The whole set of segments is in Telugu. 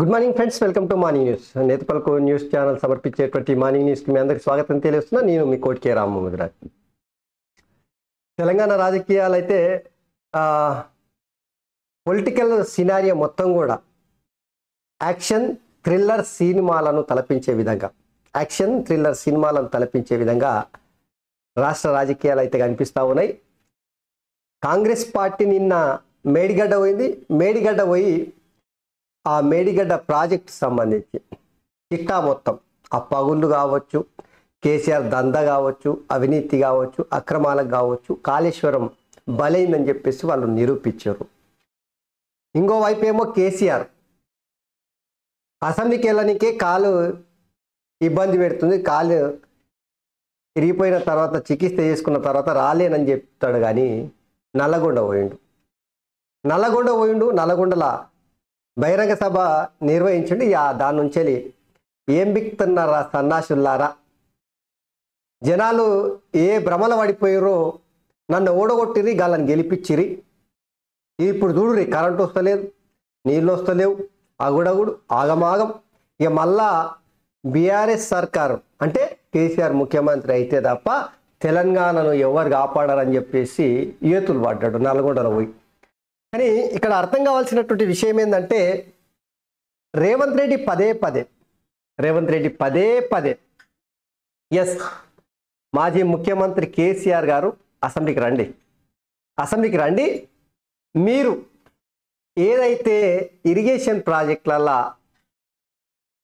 Good morning friends, welcome to morning news. నేతపల్కు న్యూస్ ఛానల్ సమర్పించేటువంటి మార్నింగ్ న్యూస్కి మీ అందరికి స్వాగతం తెలియజేస్తున్నా. నేను మీ కోటికే రామ్మోహన్. తెలంగాణ రాజకీయాలు అయితే పొలిటికల్ సినారియో మొత్తం కూడా యాక్షన్ థ్రిల్లర్ సినిమాలను తలపించే విధంగా రాష్ట్ర రాజకీయాలు అయితే కనిపిస్తూ ఉన్నాయి. కాంగ్రెస్ పార్టీ నిన్న మేడిగడ్డ పోయి ఆ మేడిగడ్డ ప్రాజెక్టు సంబంధించి చిట్టా మొత్తం ఆ పగుళ్ళు కావచ్చు, కేసీఆర్ దంద కావచ్చు, అవినీతి కావచ్చు, అక్రమాలకు కావచ్చు, కాళేశ్వరం బలైందని చెప్పేసి వాళ్ళు నిరూపించారు. ఇంకోవైపు ఏమో కేసీఆర్ అసెంబ్లీకి వెళ్ళడానికే కాలు ఇబ్బంది పెడుతుంది, కాలు తిరిగిపోయిన తర్వాత చికిత్స చేసుకున్న తర్వాత రాలేనని చెప్తాడు. కానీ నల్లగొండ పోయిండు. నల్లగొండల బహిరంగ సభ నిర్వహించండి. దాని నుంచి ఏం బిక్తున్నారా సన్నాసులారా, జనాలు ఏ భ్రమల పడిపోయారో, నన్ను ఓడగొట్టిరి, గాళ్ళని గెలిపించిరి, ఇప్పుడు చూడురి కరెంటు వస్తలేదు, నీళ్ళు వస్తలేవు, అగుడగుడు ఆగమాగం. ఇక మళ్ళా బీఆర్ఎస్ సర్కారు అంటే కేసీఆర్ ముఖ్యమంత్రి అయితే తప్ప తెలంగాణను ఎవరు కాపాడారని చెప్పేసి ఏతులు పడ్డాడు నల్గొండలో పోయి. కానీ ఇక్కడ అర్థం కావాల్సినటువంటి విషయం ఏంటంటే రేవంత్ రెడ్డి పదే పదే ఎస్ మాజీ ముఖ్యమంత్రి కేసీఆర్ గారు అసెంబ్లీకి రండి, మీరు ఏదైతే ఇరిగేషన్ ప్రాజెక్టులలో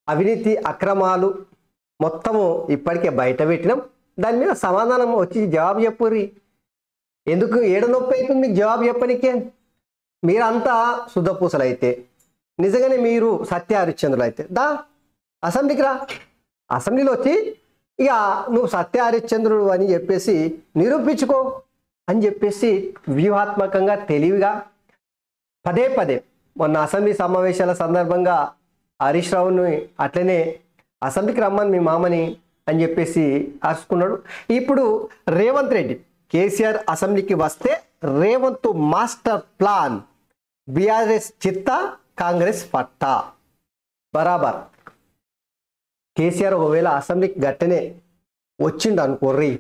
అవినీతి అక్రమాలు మొత్తము ఇప్పటికే బయట పెట్టినాం, దాని మీద సమాధానం వచ్చి జవాబు చెప్పుర్రి. ఎందుకు ఏడ నొప్పి అవుతుంది మీకు జవాబు చెప్పనికే? మీరంతా శుద్ధపూసలు అయితే, నిజంగానే మీరు సత్య హరిశ్చంద్రులు అయితే అసెంబ్లీకి రా, అసెంబ్లీలో వచ్చి ఇక నువ్వు సత్య హరిశ్చంద్రుడు అని చెప్పేసి నిరూపించుకో అని చెప్పేసి వ్యూహాత్మకంగా తెలివిగా పదే మొన్న అసెంబ్లీ సమావేశాల సందర్భంగా హరీష్ రావుని అట్లనే అసెంబ్లీకి రమ్మని మీ మామని అని చెప్పేసి అరుచుకున్నాడు. ఇప్పుడు రేవంత్ రెడ్డి కేసీఆర్ అసెంబ్లీకి వస్తే రేవంత్ మాస్టర్ ప్లాన్, బీఆర్ఎస్ చిత్తా, కాంగ్రెస్ పట్టా బరాబర్. కేసీఆర్ ఒకవేళ అసెంబ్లీకి గట్టనే వచ్చిండు అనుకోర్రి,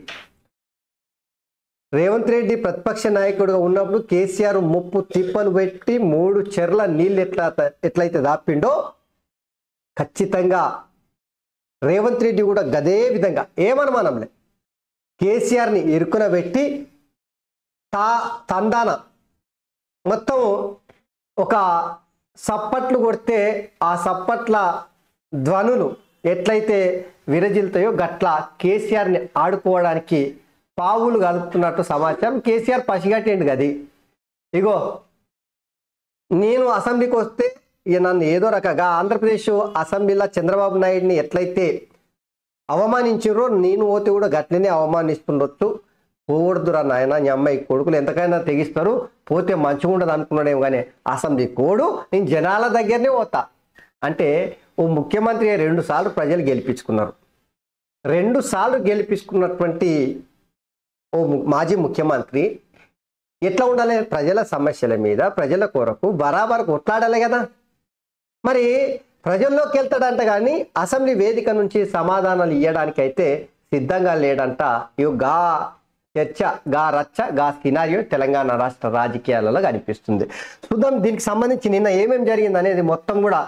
రేవంత్ రెడ్డి ప్రతిపక్ష నాయకుడిగా ఉన్నప్పుడు కేసీఆర్ ముప్పు తిప్పలు పెట్టి 3 చెర్ల నీళ్ళు ఎట్లయితే దాపిండో ఖచ్చితంగా రేవంత్ రెడ్డి కూడా గదే విధంగా ఏమనుమానంలే కేసీఆర్ని ఇరుకున పెట్టి తందాన మొత్తం ఒక సప్పట్లు కొడితే ఆ సప్పట్ల ధ్వనులు ఎట్లయితే విరజిల్తాయో గట్లా కేసీఆర్ని ఆడుకోవడానికి పావులు కలుపుతున్నట్టు సమాచారం. కేసీఆర్ పసిగట్టేండు గది. ఇగో నేను అసెంబ్లీకి వస్తే ఇక నన్ను ఏదో రకంగా ఆంధ్రప్రదేశ్ అసెంబ్లీలో చంద్రబాబు నాయుడిని ఎట్లయితే అవమానించారో నేను పోతే కూడా గట్లనే అవమానిస్తుండొచ్చు, పోవద్దురా నాయన, నీ అమ్మాయి కొడుకులు ఎంతకైనా తెగిస్తారు, పోతే మంచిగా ఉండదు అనుకున్నాడేమో. కానీ అసెంబ్లీ కోడు నేను జనాల దగ్గరనే పోతా అంటే ఓ ముఖ్యమంత్రి 2 సార్లు ప్రజలు గెలిపించుకున్నారు. 2 సార్లు గెలిపించుకున్నటువంటి ఓ మాజీ ముఖ్యమంత్రి ఎట్లా ఉండాలి? ప్రజల సమస్యల మీద ప్రజల కొరకు బరాబర్ కొట్లాడాలి కదా. మరి ప్రజల్లోకి వెళ్తాడంట, కానీ అసెంబ్లీ వేదిక నుంచి సమాధానాలు ఇవ్వడానికి అయితే సిద్ధంగా లేడంట. గా చర్చ, గా రచ్చ, గా సినారియో తెలంగాణ రాష్ట్ర రాజకీయాలలో కనిపిస్తుంది. చూద్దాం దీనికి సంబంధించి నిన్న ఏమేమి జరిగింది అనేది మొత్తం కూడా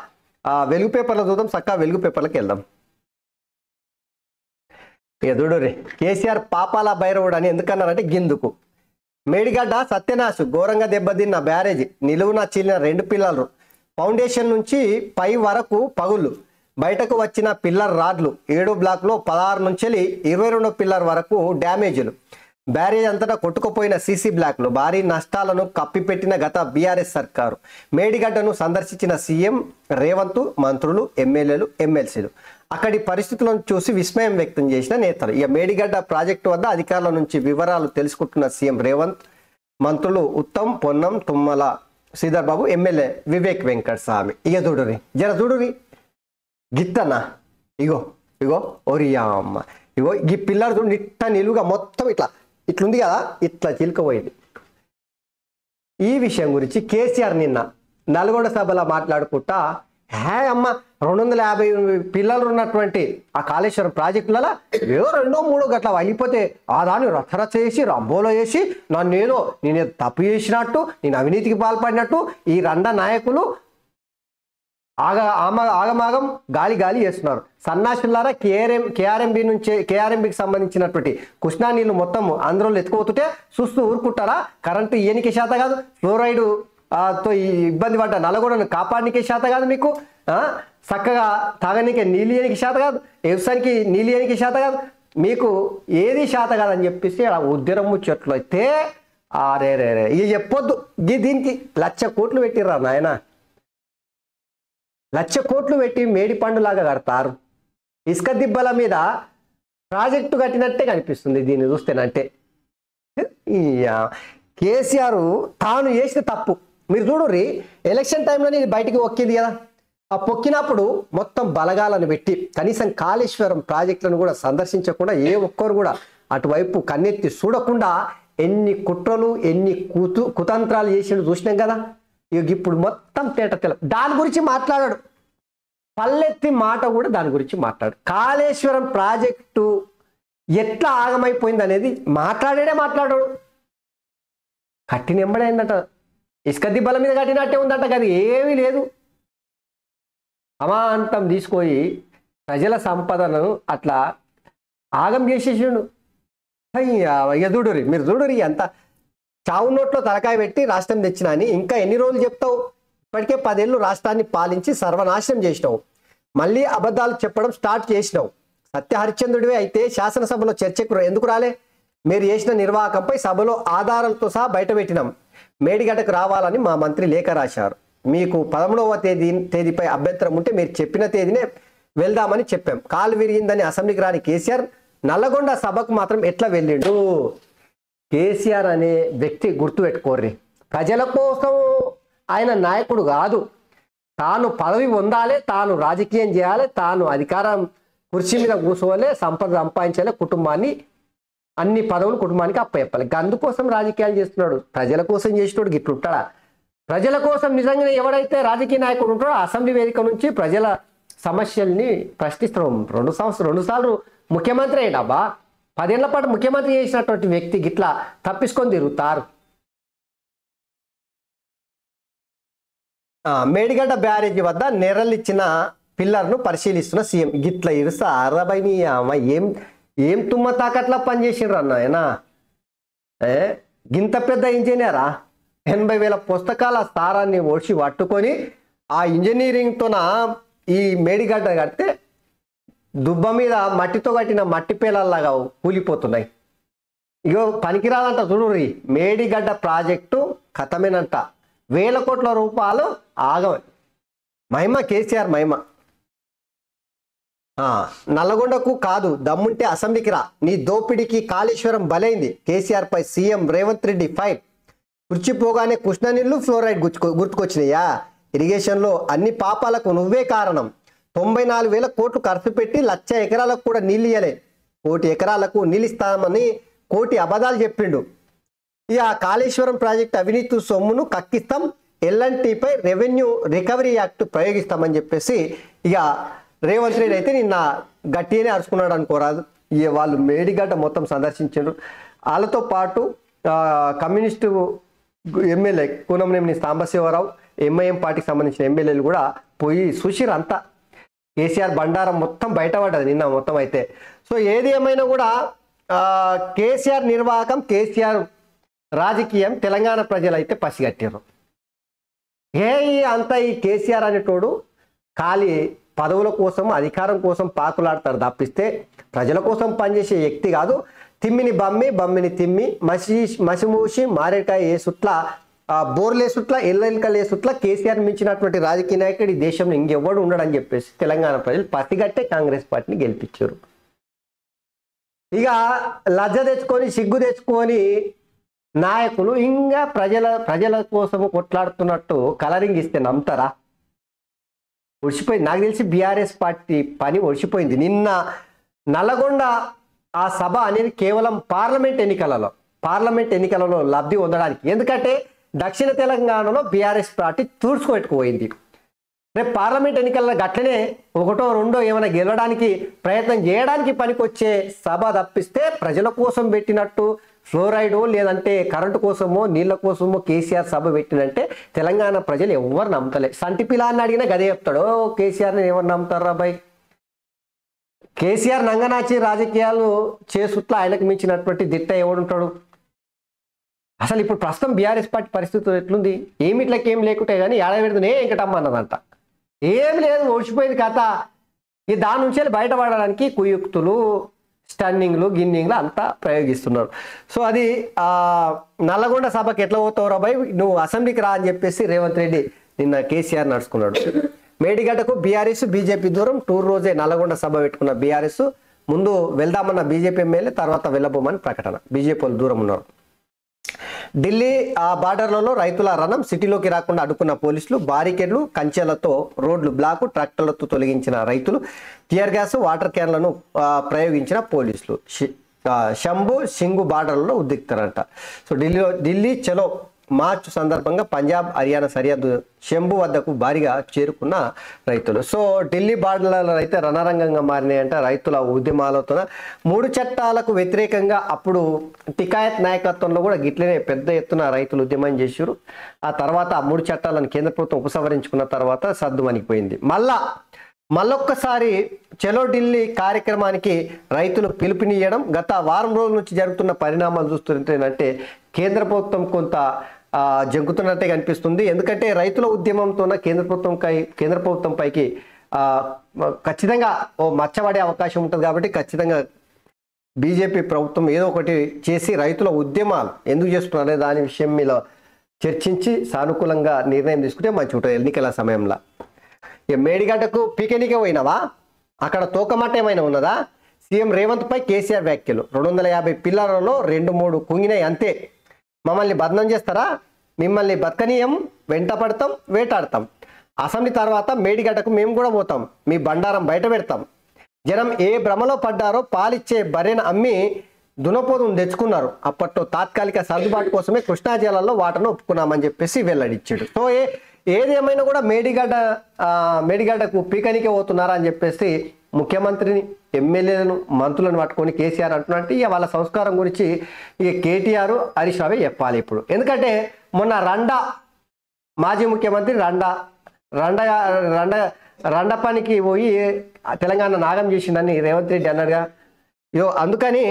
వెలుగు పేపర్లో చూద్దాం. చక్కగా వెలుగు పేపర్లకు వెళ్దాం. ఇక చూడుర్రి, కేసీఆర్ పాపాల భైరవుడు అని ఎందుకన్నారంటే గిందుకు మేడిగడ్డ సత్యనాశు ఘోరంగా దెబ్బతిన్న బ్యారేజీ, నిలువున చీలిన 2 పిల్లర్లు, ఫౌండేషన్ నుంచి పై వరకు పగుళ్ళు, బయటకు వచ్చిన పిల్లర్ రాడ్లు, 7 బ్లాక్లో 16 నుంచి 22 పిల్లర్ వరకు డ్యామేజీలు, బ్యారేజ్ అంతటా కొట్టుకుపోయిన సీసీ బ్లాక్లు, భారీ నష్టాలను కప్పిపెట్టిన గత బీఆర్ఎస్ సర్కారు. మేడిగడ్డను సందర్శించిన సీఎం రేవంత్, మంత్రులు, ఎమ్మెల్యేలు, ఎమ్మెల్సీలు అక్కడి పరిస్థితులను చూసి విస్మయం వ్యక్తం చేసిన నేతలు. ఇక మేడిగడ్డ ప్రాజెక్టు వద్ద అధికారుల నుంచి వివరాలు తెలుసుకుంటున్న సీఎం రేవంత్, మంత్రులు ఉత్తమ్, పొన్నం, తుమ్మల శ్రీధర్ బాబు, ఎమ్మెల్యే వివేక్ వెంకట స్వామి. ఇక చూడురి, జర చూడురి గిత్తన్న, ఇగో ఓరియా అమ్మ, ఇగో ఈ పిల్లర్ చూడు నిట్ట నిలువుగా మొత్తం ఇట్లుంది కదా, ఇట్లా చిలుకపోయింది. ఈ విషయం గురించి కేసీఆర్ నిన్న నల్గొండ సభలో మాట్లాడుకుంటా అమ్మ 250 పిల్లలు ఉన్నటువంటి ఆ కాళేశ్వరం ప్రాజెక్టులలో ఏదో 2-3 గట్ల వెళ్ళిపోతే ఆ దాన్ని రచ్చరచ్చ చేసి రంబోలో వేసి నేను తప్పు చేసినట్టు, నేను అవినీతికి పాల్పడినట్టు ఈ నాయకులు ఆగమాగం గాలి చేస్తున్నారు. సన్నాసులారా కేఆర్ఎంబికి సంబంధించినటువంటి కృష్ణా నీళ్లు మొత్తం ఆంధ్రలో ఎత్తుకోతుంటే చూస్తూ ఊరుకుంటారా? కరెంటు ఇయ్యనికే శాత కాదు, ఫ్లోరైడ్ తో ఈ ఇబ్బంది పడ్డ నల్లగొండను కాపాడనికే శాత కాదు, మీకు చక్కగా తాగనికే నీళ్ళు ఇయ్యనికి శాత కాదు, వ్యవసాయానికి నీళ్ళు ఇయ్యనికి శాత కాదు, మీకు ఏది శాత కాదని చెప్పేసి ఆ ఉద్యరం ముచ్చట్లు అయితే రే ఇది చెప్పొద్దు. దీనికి 1,00,000 కోట్లు పెట్టిర్రా నాయన, 1,00,000 కోట్లు పెట్టి మేడి పండులాగా కడతారు. ఇసుక దిబ్బల మీద ప్రాజెక్టు కట్టినట్టే కనిపిస్తుంది దీన్ని చూస్తేనంటే. కేసీఆర్ తాను చేసిన తప్పు మీరు చూడుర్రి, ఎలక్షన్ టైంలోనే ఇది బయటికి ఒక్కింది కదా. ఆ పొక్కినప్పుడు మొత్తం బలగాలను పెట్టి కనీసం కాళేశ్వరం ప్రాజెక్టులను కూడా సందర్శించకుండా ఏ ఒక్కరు కూడా అటువైపు కన్నెత్తి చూడకుండా ఎన్ని కుట్రలు ఎన్ని కుతంత్రాలు చేసిండు చూసినాం కదా. ఇప్పుడు మొత్తం తేట దాని గురించి మాట్లాడాడు, పల్లెత్తి మాట కూడా దాని గురించి మాట్లాడు. కాళేశ్వరం ప్రాజెక్టు ఎట్లా ఆగమైపోయింది అనేది మాట్లాడాడు. కట్టినెంబడైందట, ఇసుక దిబ్బల మీద కట్టినట్టే ఉందట కదా, ఏమీ లేదు. అమాంతం తీసుకొని ప్రజల సంపదను అట్లా ఆగం చేసేసిండు. మీరు చూడురి అంత చావు నోట్లో తలకాయ పెట్టి రాష్ట్రం తెచ్చినా అని ఇంకా ఎన్ని రోజులు చెప్తావు? ఇప్పటికే 10 ఏళ్ళు రాష్ట్రాన్ని పాలించి సర్వనాశనం చేసినావు, మళ్ళీ అబద్ధాలు చెప్పడం స్టార్ట్ చేసినావు. సత్య హరిశ్చంద్రుడివే అయితే శాసనసభలో చర్చకు ఎందుకు రాలే? మీరు చేసిన నిర్వాహకంపై సభలో ఆధారాలతో సహా బయట పెట్టినాం. మేడిగడ్డకు రావాలని మా మంత్రి లేఖ రాశారు. మీకు 11వ తేదీపై అభ్యంతరం ఉంటే మీరు చెప్పిన తేదీనే వెళ్దామని చెప్పాం. కాలు విరిగిందని అసెంబ్లీకి రాని కేసీఆర్ నల్లగొండ సభకు మాత్రం ఎట్లా వెళ్ళిండు? కేసీఆర్ అనే వ్యక్తి గుర్తుపెట్టుకోర్రి, ప్రజల కోసం ఆయన నాయకుడు కాదు. తాను పదవి పొందాలి, తాను రాజకీయం చేయాలి, తాను అధికారం కుర్చీ మీద కూర్చోవాలి, సంపద సంపాదించాలి, కుటుంబాన్ని అన్ని పదవులు కుటుంబానికి అప్పచెప్పాలి. అందుకోసం రాజకీయాలు చేస్తున్నాడు. ప్రజల కోసం చేసినోడు గిట్లుంటాడా? ప్రజల కోసం నిజంగానే ఎవడైతే రాజకీయ నాయకుడు ఉంటాడో అసెంబ్లీ వేదిక నుంచి ప్రజల సమస్యల్ని ప్రశ్నిస్తున్నాం. 2 సార్లు ముఖ్యమంత్రి అయ్యాడబ్బా, 10 ఏళ్ల పాటు ముఖ్యమంత్రి చేసినటువంటి వ్యక్తి గిట్లా తప్పించుకొని తిరుగుతారు. మేడిగడ్డ బ్యారేజీ వద్ద నెర్రలిచ్చిన పిల్లర్ను పరిశీలిస్తున్న సీఎం. గిట్ల ఇరుస అరబైని ఏం తుమ్మ తాకట్లా పనిచేసిండ్రు అన్న. గింత పెద్ద ఇంజనీరా 80,000 పుస్తకాల స్థారాన్ని ఓడ్చి పట్టుకొని ఆ ఇంజనీరింగ్తోన ఈ మేడిగడ్డ కడితే దుబ్బ మీద మట్టితో కట్టిన మట్టి పేలల్లాగా కూలిపోతున్నాయి. ఇగో పనికిరాదంట చూడుర్రి, మేడిగడ్డ ప్రాజెక్టు కథమేనంట. 1,000 కోట్ల రూపాయలు ఆగమే. మహిమ కేసీఆర్ మహిమ. నల్లగొండకు కాదు, దమ్ముంటే అసెంబ్లీకి రా, నీ దోపిడికి కాళేశ్వరం బలైంది. కేసీఆర్ పై సీఎం రేవంత్ రెడ్డి ఫైర్. కుర్చిపోగానే కృష్ణా నీళ్లు ఫ్లోరైడ్ గుర్తుకొచ్చినాయా? ఇరిగేషన్లో అన్ని పాపాలకు నువ్వే కారణం. 94,000 కోట్లు ఖర్చు పెట్టి 1,00,000 ఎకరాలకు కూడా నీళ్ళు ఇయ్యలే. 1,00,000 ఎకరాలకు నీళ్ళు ఇస్తామని 1,00,000 అబద్ధాలు చెప్పిండు. ఇక కాళేశ్వరం ప్రాజెక్టు అవినీతి సొమ్మును కక్కిస్తాం, ఎల్ఎన్టీపై రెవెన్యూ రికవరీ యాక్ట్ ప్రయోగిస్తామని చెప్పేసి ఇక రేవంత్ రెడ్డి అయితే నిన్న గట్టిగానే అరుచుకున్నాడు అనుకోరాదు. వాళ్ళు మేడిగడ్డ మొత్తం సందర్శించారు. వాళ్ళతో పాటు communist MLA Kunamneni Sambasivarao, MIM పార్టీకి సంబంధించిన ఎమ్మెల్యేలు కూడా పోయి చూసిరు. అంతా కేసీఆర్ బండారం మొత్తం బయటపడ్డది నిన్న మొత్తం అయితే. సో ఏది ఏమైనా కూడా కేసీఆర్ నిర్వాహకం, కేసీఆర్ రాజకీయం తెలంగాణ ప్రజలు అయితే పసిగట్టారు. అంతా ఈ కేసీఆర్ అనేటోడు ఖాళీ పదవుల కోసం అధికారం కోసం పాకులాడతారు తప్పిస్తే ప్రజల కోసం పనిచేసే వ్యక్తి కాదు. తిమ్మిని బమ్మిని తిమ్మి మసిమూసి మారేడుకాయ వేసుట్ల బోర్లేసుట్ల ఎల్లెల్కలేసుట్ల కేసీఆర్ మించినటువంటి రాజకీయ నాయకుడు ఈ దేశంలో ఇంకెవ్వడు ఉండడని చెప్పేసి తెలంగాణ ప్రజలు పసిగట్టే కాంగ్రెస్ పార్టీని గెలిపించారు. ఇక లజ్జ తెచ్చుకొని సిగ్గు తెచ్చుకొని నాయకులు ఇంకా ప్రజల కోసం కొట్లాడుతున్నట్టు కలరింగ్ ఇస్తే నమ్ముతారా? ఒడిచిపోయింది. నాకు తెలిసి బీఆర్ఎస్ పార్టీ పని ఒడిచిపోయింది. నిన్న నల్లగొండ ఆ సభ అనేది కేవలం పార్లమెంట్ ఎన్నికలలో లబ్ధి పొందడానికి. ఎందుకంటే దక్షిణ తెలంగాణలో బీఆర్ఎస్ పార్టీ తూర్చుకోట్టుకుపోయింది. రేపు పార్లమెంట్ ఎన్నికల్లో గట్లనే ఒకటో రెండో ఏమైనా గెలవడానికి ప్రయత్నం చేయడానికి పనికొచ్చే సభ తప్పిస్తే ప్రజల కోసం పెట్టినట్టు ఫ్లోరైడో లేదంటే కరెంటు కోసమో నీళ్ళ కోసమో కేసీఆర్ సభ పెట్టినంటే తెలంగాణ ప్రజలు ఎవరు నమ్ముతలే. సంటి పిల్లాన్ని అడిగినా గదే చెప్తాడు, కేసీఆర్ని ఎవరు నమ్ముతారా బాయ్? కేసీఆర్ నంగనాచి రాజకీయాలు చేసుట్లా ఆయనకు మించినటువంటి దిట్ట ఎవడుంటాడు? అసలు ఇప్పుడు ప్రస్తుతం బీఆర్ఎస్ పార్టీ పరిస్థితి ఎట్లుంది? ఏమిట్లకేం లేకుంటే కానీ ఏడావిడుదనే వెంకటమ్మ అన్నదంట. ఏం లేదు, ఓడిచిపోయింది కథ. ఈ దాని నుంచి బయటపడడానికి కుయుక్తులు, స్టన్నింగ్లు, గిన్నింగ్లు అంతా ప్రయోగిస్తున్నారు. సో అది నల్లగొండ సభకి ఎట్లా పోతావు రాబాయ్, నువ్వు అసెంబ్లీకి రా అని చెప్పేసి రేవంత్ రెడ్డి నిన్న కేసీఆర్ నడుచుకున్నాడు. మేడిగడ్డకు బీఆర్ఎస్ బీజేపీ దూరం. టూర్ రోజే నల్లగొండ సభ పెట్టుకున్న బీఆర్ఎస్ ముందు వెళ్దామన్న బీజేపీ ఎమ్మెల్యే, తర్వాత వెళ్ళబోమని ప్రకటన. బీజేపీ వాళ్ళు దూరం ఉన్నారు. ఢిల్లీ బార్డర్లలో రైతుల రణం. సిటీలోకి రాకుండా అడ్డుకున్న పోలీసులు. బారికేడ్లు, కంచెలతో రోడ్లు బ్లాకు. ట్రాక్టర్లతో తొలగించిన రైతులు. టియర్ గ్యాస్, వాటర్ క్యాన్లను ప్రయోగించిన పోలీసులు. శంభు సింగు బార్డర్లలో ఉద్రిక్తారంట. సో ఢిల్లీ చలో మార్చ్ సందర్భంగా పంజాబ్ హర్యానా సరిహద్దు శంభు వద్దకు భారీగా చేరుకున్న రైతులు. సో ఢిల్లీ బార్డర్లలో అయితే రణరంగంగా మారినాయంట రైతుల ఉద్యమాలతో. 3 చట్టాలకు వ్యతిరేకంగా అప్పుడు టికాయత్ నాయకత్వంలో కూడా గిట్లనే పెద్ద ఎత్తున రైతులు ఉద్యమం చేశారు. ఆ తర్వాత ఆ 3 చట్టాలను కేంద్ర ప్రభుత్వం ఉపసంహరించుకున్న తర్వాత సద్దుమణిపోయింది. మళ్ళొక్కసారి చలో ఢిల్లీ కార్యక్రమానికి రైతులు పిలుపునియడం. గత వారం రోజుల నుంచి జరుగుతున్న పరిణామాలు చూస్తుంటేనంటే కేంద్ర ప్రభుత్వం కొంత జంకుతున్నట్టే కనిపిస్తుంది. ఎందుకంటే రైతుల ఉద్యమంతో కేంద్ర ప్రభుత్వం పైకి ఖచ్చితంగా ఓ మచ్చబడే అవకాశం ఉంటుంది. కాబట్టి ఖచ్చితంగా బీజేపీ ప్రభుత్వం ఏదో ఒకటి చేసి రైతుల ఉద్యమాలు ఎందుకు చేస్తున్నారనే దాని విషయం మీద చర్చించి సానుకూలంగా నిర్ణయం తీసుకుంటే మంచి ఉంటుంది ఎన్నికల సమయంలో. మేడిగడ్డకు పీకెనికే పోయినావా? అక్కడ తోకమాట ఏమైనా ఉన్నదా? సీఎం రేవంత్ పై కేసీఆర్ వ్యాఖ్యలు. 250 పిల్లలలో 2-3 కుంగినాయి అంతే. మమ్మల్ని బదనం చేస్తారా? మిమ్మల్ని బతకనీయం, వెంట పడతాం, వేటాడతాం. అసెంబ్లీ తర్వాత మేడిగడ్డకు మేము కూడా పోతాం, మీ బండారం బయట పెడతాం. జనం ఏ భ్రమలో పడ్డారో పాలిచ్చే బర్రెను అమ్మి దునపోతును తెచ్చుకున్నారు. అప్పట్లో తాత్కాలిక సర్దుబాటు కోసమే కృష్ణా జిల్లాలో వాటను ఒప్పుకున్నామని చెప్పేసి వెల్లడిచ్చాడు. సో ఏదేమైనా కూడా మేడిగడ్డకు పీకనికే పోతున్నారా అని చెప్పేసి ముఖ్యమంత్రిని, ఎమ్మెల్యేలను, మంత్రులను పట్టుకొని కేసీఆర్ అంటున్నట్టు ఇక వాళ్ళ సంస్కారం గురించి ఇక కేటీఆర్, హరీష్ రావే చెప్పాలి ఇప్పుడు. ఎందుకంటే మొన్న మాజీ ముఖ్యమంత్రి రండ పనికి పోయి తెలంగాణ నాగం చేసిందని రేవంత్ రెడ్డి అన్నాడుగా. అందుకని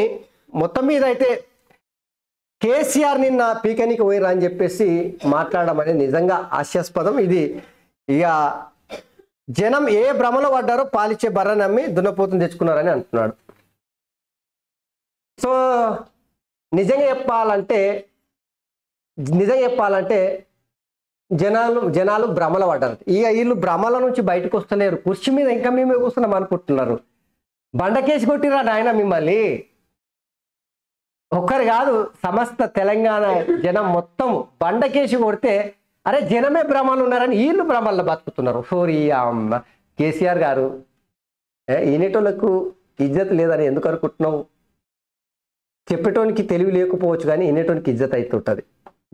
మొత్తం మీద అయితే కేసీఆర్ నిన్న పీకనికి పోయిరా అని చెప్పేసి మాట్లాడడం అనేది నిజంగా హాస్యాస్పదం. ఇది ఇక జనం ఏ భ్రమలో పడ్డారో పాలిచ్చే బర్ర నమ్మి దున్నపోతుని తెచ్చుకున్నారని అంటున్నాడు. సో నిజంగా చెప్పాలంటే జనాలు భ్రమల పడ్డారు. ఇక వీళ్ళు భ్రమల నుంచి బయటకు వస్తలేరు. కుర్చీ మీద ఇంకా మేమే కూర్చున్నాం అనుకుంటున్నారు. బండకేసి కొట్టిరా నాయన మిమ్మల్ని. ఒక్కరు కాదు, సమస్త తెలంగాణ జనం మొత్తం బండకేసి కొడితే అరే జనమే భ్రమలు ఉన్నారని వీళ్ళు భ్రమల్లో బతుకుతున్నారు. సోరీ అమ్మ కేసీఆర్ గారు, ఈనేటోళ్ళకు ఇజ్జత్ లేదని ఎందుకు అనుకుంటున్నావు? చెప్పేటోనికి తెలివి లేకపోవచ్చు కానీ ఈనేటోనికి ఇజ్జత్ అవుతుంటుంది.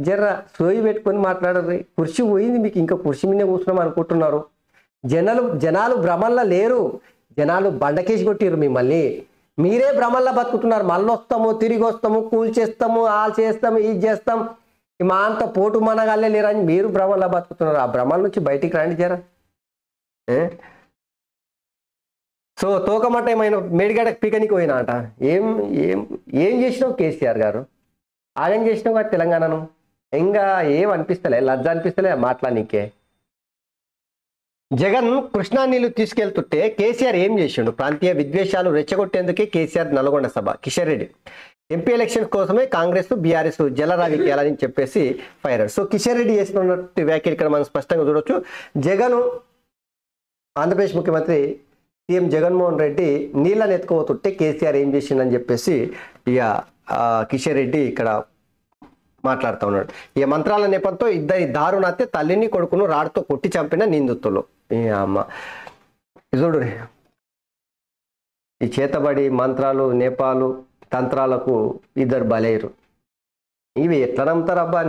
జర్ర సోయి పెట్టుకొని మాట్లాడరు. కుర్చీ పోయింది మీకు, ఇంకా కుర్చీ మీదే కూర్చున్నాం అనుకుంటున్నారు. జనాలు భ్రమల్లో లేరు, జనాలు బండకేసి కొట్టిరు మిమ్మల్ని. మీరే భ్రమల్లో బతుకుతున్నారు. మళ్ళీ వస్తాము, తిరిగి వస్తాము, కూల్చేస్తాము, చేస్తాము, ఇది చేస్తాం, మా అంత పోటు మనగాళ్ళే లేరని మీరు భ్రమల్లో బతుకుతున్నారు. ఆ భ్రమల నుంచి బయటికి రండి జరా. సో తోకమట్ట ఏమైనా మేడిగడ్డకు పీకనికి పోయినా అంట. ఏం చేసినావు కేసీఆర్ గారు? ఆగం చేసినావు కదా తెలంగాణను. ఇంకా ఏం అనిపిస్తలే, లజ్జ అనిపిస్తలే మాట్లాడనీకే. జగన్ కృష్ణా నీళ్లు తీసుకెళ్తుంటే కేసీఆర్ ఏం చేసిండు? ప్రాంతీయ విద్వేషాలు రెచ్చగొట్టేందుకే కేసీఆర్ నల్గొండ సభ. కిషన్ రెడ్డి ఎంపీ ఎలక్షన్ కోసమే కాంగ్రెస్ బీఆర్ఎస్ జలరావి చేయాలని చెప్పేసి ఫైర్. సో కిషన్ రెడ్డి చేసినటువంటి వ్యాఖ్యలు ఇక్కడ మనం స్పష్టంగా చూడొచ్చు. జగన్ ఆంధ్రప్రదేశ్ ముఖ్యమంత్రి సీఎం జగన్మోహన్ రెడ్డి నీళ్ళని ఎత్తుకోతుంటే కేసీఆర్ ఏం చేసిండని చెప్పేసి ఇక కిషన్ రెడ్డి ఇక్కడ మాట్లాడుతూ ఉన్నాడు. ఈ మంత్రాల నేపథ్యంతో ఇద్దరి దారుణాతే తల్లిని కొడుకును రాడుతో కొట్టి చంపిన నిందితులు. అమ్మ చూడు, ఈ చేతబడి మంత్రాలు నేపాలు తంత్రాలకు ఇద్దరు బలైరు. ఇవి ఎట్లా నమ్ముతారబ్బా?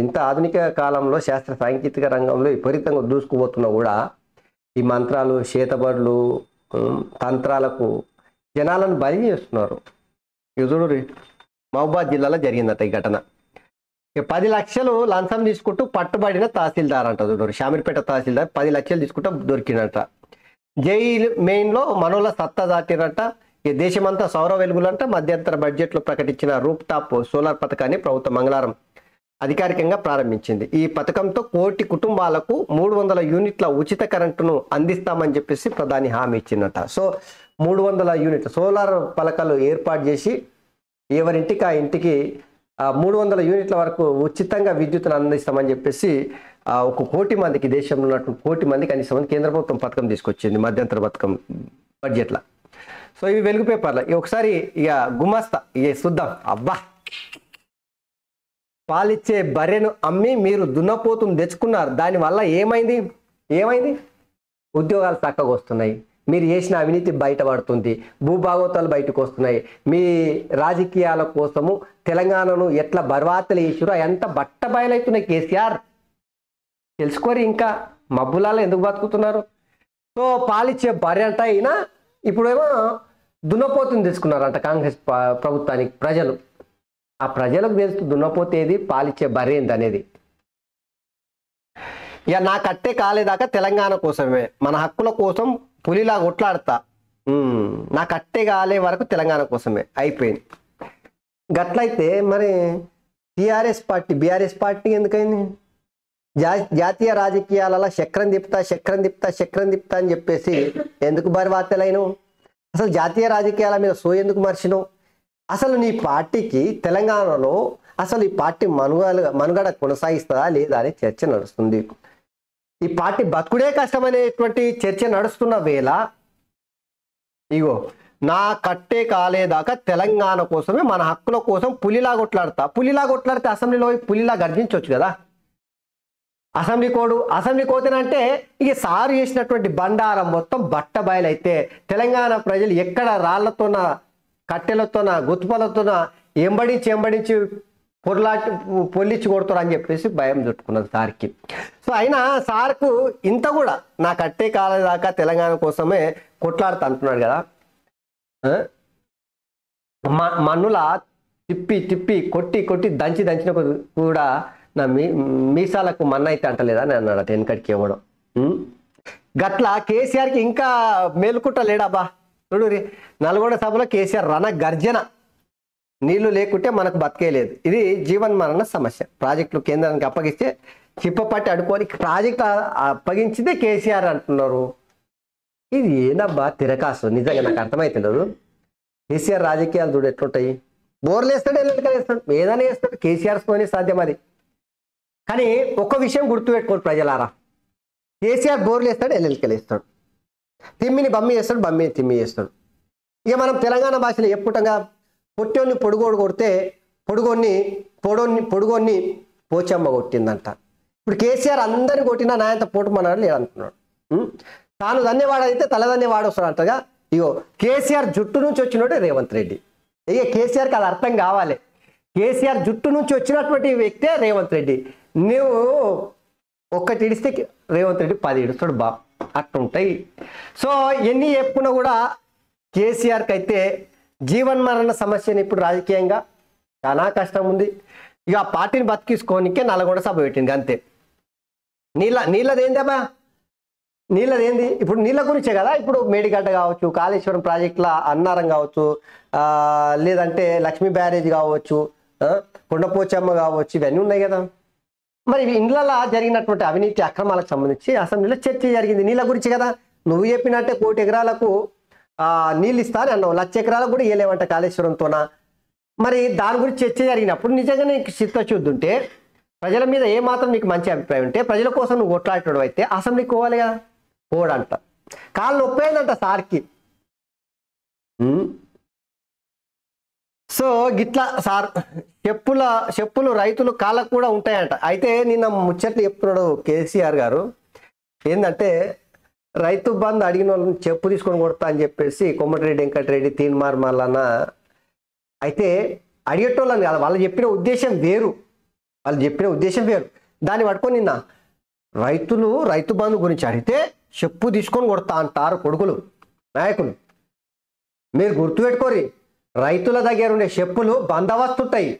ఇంత ఆధునిక కాలంలో శాస్త్ర సాంకేతిక రంగంలో విపరీతంగా దూసుకుపోతున్నా కూడా ఈ మంత్రాలు చేతబడులు తంత్రాలకు జనాలను బలి చేస్తున్నారు. చూడు మహబూబాద్ జిల్లాలో జరిగిందట ఈ ఘటన. 10 లక్షలు లంచం తీసుకుంటూ పట్టుబడిన తహసీల్దార్ అంట. చూడు షామీర్పేట తహసీల్దార్ 10 లక్షలు తీసుకుంటూ దొరికినట. జైలు మెయిన్లో మనోళ్ళ సత్తా దాటినట్ట. ఈ దేశమంతా సౌర వెలుగులంట. మధ్యంతర బడ్జెట్లో ప్రకటించిన రూప్ టాప్ సోలార్ పథకాన్ని ప్రభుత్వం మంగళవారం అధికారికంగా ప్రారంభించింది. ఈ పథకంతో 1 కోటి కుటుంబాలకు 300 యూనిట్ల ఉచిత కరెంటును అందిస్తామని చెప్పేసి ప్రధాని హామీ ఇచ్చిందట. సో 300 యూనిట్ల సోలార్ పలకలు ఏర్పాటు చేసి ఎవరింటికి ఆ ఇంటికి 300 యూనిట్ల వరకు ఉచితంగా విద్యుత్తును అందిస్తామని చెప్పేసి 1 కోటి మందికి, దేశంలో ఉన్నటువంటి 1 కోటి మందికి అందిస్తామని కేంద్ర ప్రభుత్వం పథకం తీసుకొచ్చింది మధ్యంతర పథకం బడ్జెట్లో. సో ఇవి వెలుగు పేపర్లు. ఒకసారి ఇక గుమస్తా ఇక చూద్దాం. అబ్బా, పాలిచ్చే బర్రెను అమ్మి మీరు దున్నపోతును తెచ్చుకున్నారు. దానివల్ల ఏమైంది? ఉద్యోగాలు చక్కగా వస్తున్నాయి, మీరు చేసిన అవినీతి బయటపడుతుంది, భూభాగోతాలు బయటకు వస్తున్నాయి. మీ రాజకీయాల కోసము తెలంగాణను ఎట్లా బర్వాతలు చేసిరో ఎంత బట్ట బయలవుతున్నాయి. కేసీఆర్ తెలుసుకోరు, ఇంకా మబ్బులాలో ఎందుకు బతుకుతున్నారు? సో పాలిచ్చే బర్రె అంట అయినా ఇప్పుడేమో దున్నపోతుని తెచ్చుకున్నారంట కాంగ్రెస్ ప్రభుత్వానికి ప్రజలు. ఆ ప్రజలకు తెలుసు దున్నపోతేది, పాలిచ్చే బర్రె ఏంది అనేది. ఇక నా కట్టే కాలేదాకా తెలంగాణ కోసమే, మన హక్కుల కోసం పులిలా కొట్లాడతా, నా కట్టే కాలే వరకు తెలంగాణ కోసమే అయిపోయింది. గట్లయితే మరి బీఆర్ఎస్ పార్టీ ఎందుకైంది? జాతీయ రాజకీయాలలో చక్రం తిప్పుతా అని చెప్పేసి ఎందుకు బరివార్తలైనవు? అసలు జాతీయ రాజకీయాల మీద ఎందుకు మర్చినవు? అసలు నీ పార్టీకి తెలంగాణలో అసలు ఈ పార్టీ మనుగడ కొనసాగిస్తుందా లేదా అనే చర్చ నడుస్తుంది. ఈ పార్టీ బతుకుడే కష్టమనేటువంటి చర్చ నడుస్తున్న వేళ ఇగో నా కట్టే కాలేదాకా తెలంగాణ కోసమే, మన హక్కుల కోసం పులిలా కొట్లాడితే అసెంబ్లీలో పులిలా గర్జించవచ్చు కదా. అసెంబ్లీ కోతనంటే ఇక సారు చేసినటువంటి బండారం మొత్తం బట్ట బయలైతే తెలంగాణ ప్రజలు ఎక్కడ రాళ్లతోన, కట్టెలతోన, గుత్తుపలతోన ఎంబడించి పొల్లిచ్చి కొడతారు అని చెప్పేసి భయం చుట్టుకున్నది సార్కి. సో అయినా సార్కు ఇంత కూడా నా కట్టే కాలేదాకా తెలంగాణ కోసమే కొట్లాడుతా అంటున్నాడు కదా. మన్నుల తిప్పి కొట్టి దంచిన కూడా నా మీసాలకు మన్న అయితే అంటలేదా అని అన్నాడట వెనకడికి ఇవ్వడం. గట్ల కేసీఆర్కి ఇంకా మేలుకుంట లేడాబా. చూడు నల్గొండ సభలో కేసీఆర్ రణ గర్జన, నీళ్లు లేకుంటే మనకు బతికేయలేదు, ఇది జీవన్మరణ సమస్య, ప్రాజెక్టులు కేంద్రానికి అప్పగిస్తే చిప్పపట్టి అడుకొని ప్రాజెక్టు అప్పగించిందే కేసీఆర్ అంటున్నారు. ఇది ఏనబ్బా తిరకాసు, నిజంగా నాకు అర్థమైతలేదు. కేసీఆర్ రాజకీయాలు చూడు ఎట్లుంటాయి. బోర్లు వేస్తాడు, ఎల్లెంటికలు వేస్తాడు, ఏదైనా వేస్తాడు, కేసీఆర్తోనే సాధ్యం అది. కానీ ఒక విషయం గుర్తుపెట్టుకోండి ప్రజలారా, కేసీఆర్ బోర్లు వేస్తాడు, ఎల్లెంటికలు వేస్తాడు, తిమ్మిని బమ్మి వేస్తాడు, బమ్మిని తిమ్మి వేస్తాడు. ఇక మనం తెలంగాణ భాషలో చెప్పుకుంటాగా, పొట్టోని పొడుగోడు కొడితే పొడుగోన్ని పోచమ్మ కొట్టిందంట. ఇప్పుడు కేసీఆర్ అందరిని కొట్టినా నాయంత పోటు మనాడు లేదంటున్నాడు. తాను ధన్యవాడైతే తలధన్యవాడు వస్తాడు అంటగా. ఇగో కేసీఆర్ జుట్టు నుంచి వచ్చినోడే రేవంత్ రెడ్డి. ఇక కేసీఆర్కి అది అర్థం కావాలి. కేసీఆర్ జుట్టు నుంచి వచ్చినటువంటి వ్యక్తే రేవంత్ రెడ్డి. నువ్వు ఒక్కటి ఇడిస్తే రేవంత్ రెడ్డి 10 ఇడుస్తాడు బా, అట్లుంటాయి. సో ఎన్ని చెప్పుకున్నా కూడా కేసీఆర్కి అయితే జీవన్మరణ సమస్యని ఇప్పుడు రాజకీయంగా చాలా కష్టం ఉంది. ఇక ఆ పార్టీని బతికించుకోనికే నల్గొండ సభ పెట్టింది అంతే. నీళ్ళదేందబ్బా, నీళ్ళదేంది? ఇప్పుడు నీళ్ళ గురించే కదా. ఇప్పుడు మేడిగడ్డ కావచ్చు, కాళేశ్వరం ప్రాజెక్టుల అన్నారం కావచ్చు, లేదంటే లక్ష్మీ బ్యారేజ్ కావచ్చు, కొండపోచమ్మ కావచ్చు, ఇవన్నీ ఉన్నాయి కదా. మరి ఇండ్లలో జరిగినటువంటి అవినీతి అక్రమాలకు సంబంధించి అసెంబ్లీలో చర్చ జరిగింది. నీళ్ళ గురించి కదా. నువ్వు చెప్పినట్టే 1 కోటి ఎకరాలకు నీళ్ళు ఇస్తాను అన్నావు, 1,00,000 ఎకరాలకు కూడా ఇవ్వలేమంట కాళేశ్వరంతోన. మరి దాని గురించి చర్చ జరిగినప్పుడు నిజంగా నీకు చిత్తశుద్ధి ఉంటే, ప్రజల మీద ఏమాత్రం నీకు మంచి అభిప్రాయం ఉంటే, ప్రజల కోసం నువ్వు కొట్లాడటం అయితే అసెంబ్లీకి పోవాలి కదా. పోడంట, కాళ్ళు నొప్పేందంట సార్కి. సో గిట్లా సార్ చెప్పులు రైతులు కాళ్ళకు కూడా ఉంటాయంట. అయితే నిన్న ముచ్చట్లు చెప్తున్నాడు కేసీఆర్ గారు. ఏంటంటే రైతు బంధు అడిగిన వాళ్ళని చెప్పు తీసుకొని కొడతా అని చెప్పేసి కోమటిరెడ్డి వెంకటరెడ్డి, తీన్మార్ మల్లన్న అయితే అడిగేటోళ్ళని కాదు, వాళ్ళు చెప్పిన ఉద్దేశం వేరు. దాన్ని పట్టుకొని నిన్న రైతు బంధు గురించి అడిగితే చెప్పు తీసుకొని కొడతా అంటారు కొడుకులు నాయకులు. మీరు గుర్తుపెట్టుకోరి, రైతుల దగ్గర ఉండే చెప్పులు బందవస్తుంటాయి,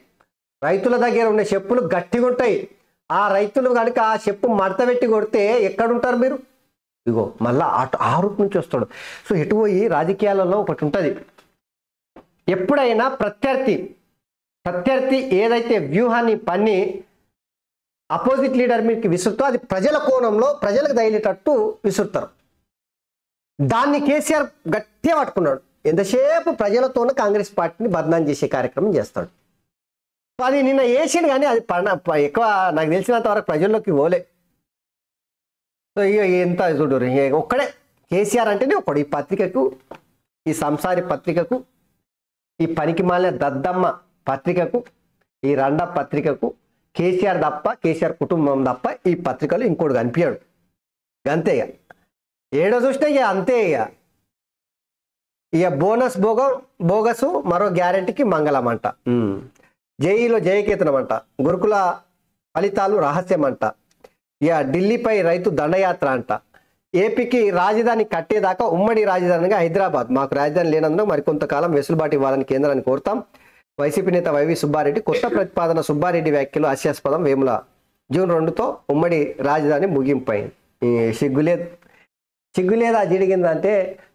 రైతుల దగ్గర ఉండే చెప్పులు గట్టిగా ఉంటాయి. ఆ రైతులు కనుక ఆ చెప్పు మడత పెట్టి కొడితే ఎక్కడుంటారు మీరు? ఇగో మళ్ళా అటు ఆ రూట్ నుంచి వస్తాడు. సో ఎటు పోయి రాజకీయాలలో ఒకటి ఉంటుంది, ఎప్పుడైనా ప్రత్యర్థి ఏదైతే వ్యూహాన్ని పన్ని అపోజిట్ లీడర్ మీకు విసురుతో అది ప్రజల కోణంలో ప్రజలకు తగిలేటట్టు విసురుతారు. దాన్ని కేసీఆర్ గట్టిగా పట్టుకున్నాడు. ఎంతసేపు ప్రజలతోనే కాంగ్రెస్ పార్టీని బదనాం చేసే కార్యక్రమం చేస్తాడు. అది నిన్న వేసాడు కానీ అది ఎక్కువ నాకు తెలిసినంత వరకు ప్రజల్లోకి పోలే. సో ఇక ఎంత చూడరు, ఒక్కడే కేసీఆర్ అంటేనే ఒకడు. ఈ పత్రికకు, ఈ సంసారి పత్రికకు, ఈ పనికి మాలిన దద్దమ్మ పత్రికకు, ఈ రండ పత్రికకు కేసీఆర్ తప్ప, కేసీఆర్ కుటుంబం తప్ప ఈ పత్రికలు ఇంకోటి కనిపించాడు. అంతే ఇక ఏడో చూసినా ఇక అంతే. ఇక బోనస్ బోగసు మరో గ్యారెంటీకి మంగళం అంట, జేఈలో జయకేతనం అంట, గురుకుల ఫలితాలు రహస్యం అంట, ఇక ఢిల్లీపై రైతు దండయాత్ర అంట, ఏపీకి రాజధాని కట్టేదాకా ఉమ్మడి రాజధానిగా హైదరాబాద్, మాకు రాజధాని లేనందున మరికొంతకాలం వెసులుబాటు ఇవ్వాలని కేంద్రాన్ని కోరుతాం. వైసీపీ నేత వైవి సుబ్బారెడ్డి కొత్త ప్రతిపాదన. సుబ్బారెడ్డి వ్యాఖ్యలు హాస్యాస్పదం. వేముల జూన్ 2తో ఉమ్మడి రాజధాని ముగింపైంది. సిగ్గులేదా జిడిగిందంటే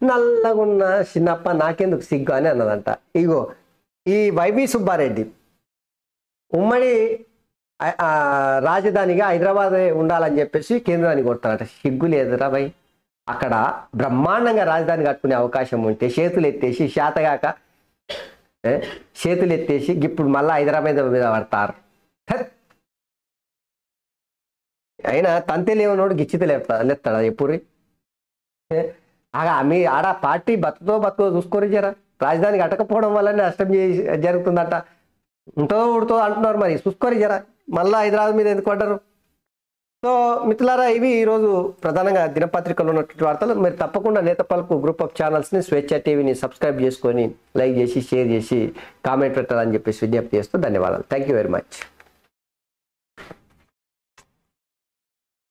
నల్లగున్న చిన్నప్ప నాకెందుకు సిగ్గు అని అన్నదంట. ఇగో ఈ వైవి సుబ్బారెడ్డి ఉమ్మడి రాజధానిగా హైదరాబాద్ ఉండాలని చెప్పేసి కేంద్రాన్ని కొడతారట. సిగ్గు లేదురా భయ్, అక్కడ బ్రహ్మాండంగా రాజధాని కట్టుకునే అవకాశం ఉంటే చేతులు ఎత్తేసి శాతగాక చేతులు ఎత్తేసి ఇప్పుడు మళ్ళీ హైదరాబాద్ మీద పడతారు. అయినా తంతే లేవనోడు గిచ్చితే లేస్తాడా ఎప్పుడు? మీ ఆడ పార్టీ బతుకో చూసుకోరు జరా. రాజధాని కట్టకపోవడం వల్లనే నష్టం జరుగుతుందట. ఉంటుందో ఉడుతుందో అంటున్నారు, మరి చూసుకోరు జరా. మళ్ళీ హైదరాబాద్ మీద ఎందుకు పడ్డారు? సో మిత్రులారా, ఇవి ఈరోజు ప్రధానంగా దినపత్రికలో ఉన్నటువంటి వార్తలు. మీరు తప్పకుండా నేత పలుకు గ్రూప్ ఆఫ్ ఛానల్స్ని, స్వేచ్ఛ టీవీని సబ్స్క్రైబ్ చేసుకొని లైక్ చేసి, షేర్ చేసి, కామెంట్ పెట్టాలని చెప్పేసి విజ్ఞప్తి చేస్తూ ధన్యవాదాలు. Thank you very much.